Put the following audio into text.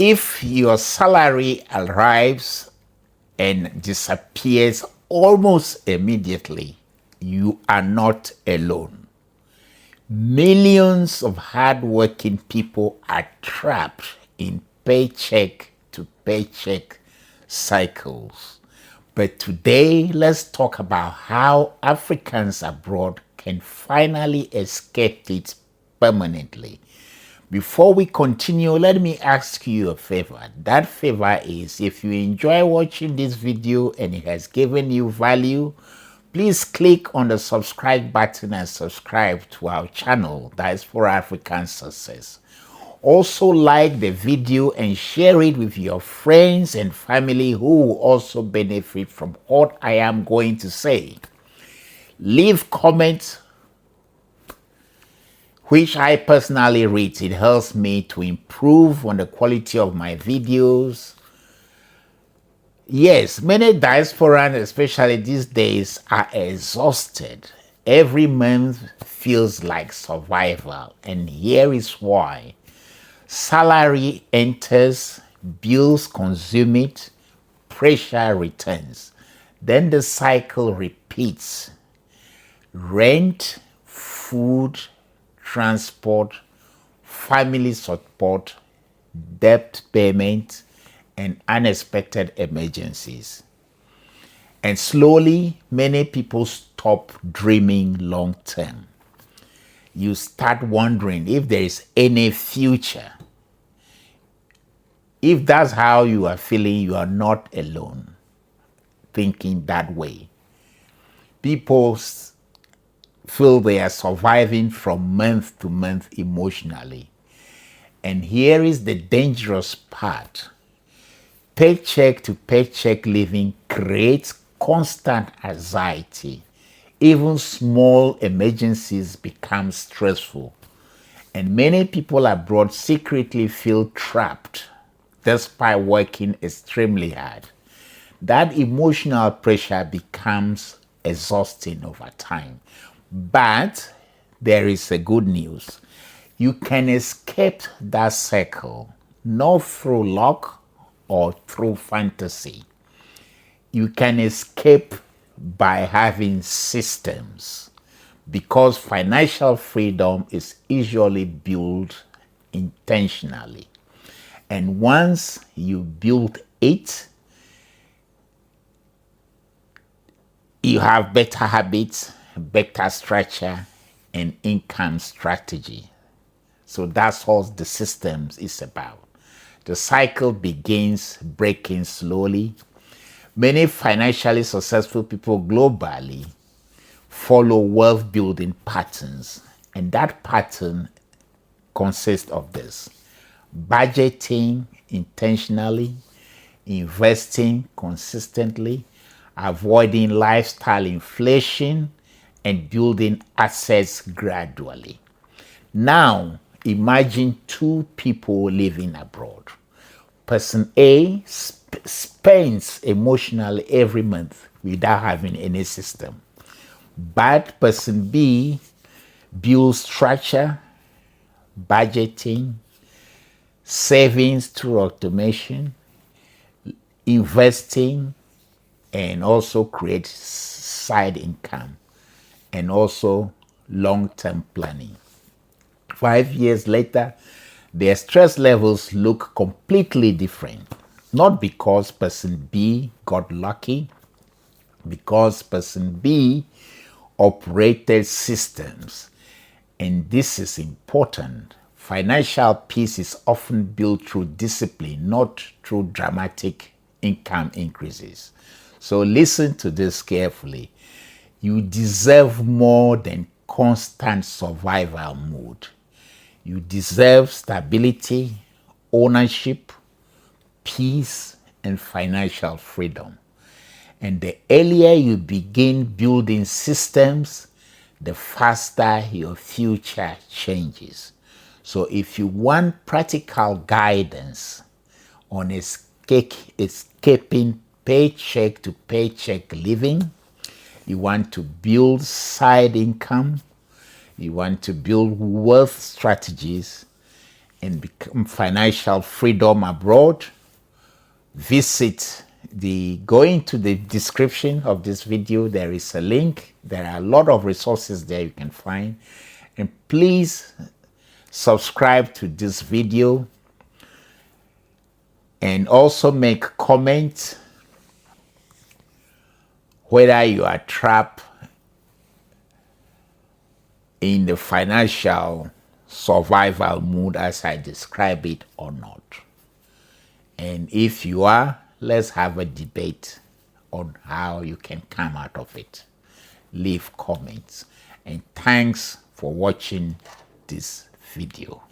If your salary arrives and disappears almost immediately, you are not alone. Millions of hardworking people are trapped in paycheck-to-paycheck cycles. But today, let's talk about how Africans abroad can finally escape it permanently. Before we continue, let me ask you a favor. That favor is, if you enjoy watching this video and it has given you value, please click on the subscribe button and subscribe to our channel, that is for African Success. Also like the video and share it with your friends and family who will also benefit from what I am going to say. Leave comments, which I personally read. It helps me to improve on the quality of my videos. Yes, many diasporans, especially these days, are exhausted. Every month feels like survival, and here is why. Salary enters, bills consume it, pressure returns. Then the cycle repeats. Rent, food, transport, family support, debt payment, and unexpected emergencies. And slowly, many people stop dreaming long term. You start wondering if there is any future. If that's how you are feeling, you are not alone thinking that way. People feel they are surviving from month to month emotionally. And here is the dangerous part. Paycheck-to-paycheck living creates constant anxiety. Even small emergencies become stressful. And many people abroad secretly feel trapped despite working extremely hard. That emotional pressure becomes exhausting over time. But there is a good news. You can escape that cycle, not through luck or through fantasy. You can escape by having systems, because financial freedom is usually built intentionally. And once you build it, you have better habits, better structure, and income strategy. So that's what the systems is about. The cycle begins breaking slowly. Many financially successful people globally follow wealth building patterns, and that pattern consists of this: budgeting intentionally, investing consistently, avoiding lifestyle inflation, and building assets gradually. Now, imagine two people living abroad. Person A spends emotionally every month without having any system. But person B builds structure, budgeting, savings through automation, investing, and also creates side income, and also long-term planning. 5 years later, their stress levels look completely different. Not because person B got lucky, because person B operated systems. And this is important. Financial peace is often built through discipline, not through dramatic income increases. So listen to this carefully. You deserve more than constant survival mode. You deserve stability, ownership, peace, and financial freedom. And the earlier you begin building systems, the faster your future changes. So if you want practical guidance on escaping paycheck-to-paycheck living, you want to build side income, you want to build wealth strategies, and become financial freedom abroad, go into the description of this video. There is a link. There are a lot of resources there you can find. And please subscribe to this video and also make comments whether you are trapped in the financial survival mood as I describe it or not. And if you are, let's have a debate on how you can come out of it. Leave comments. And thanks for watching this video.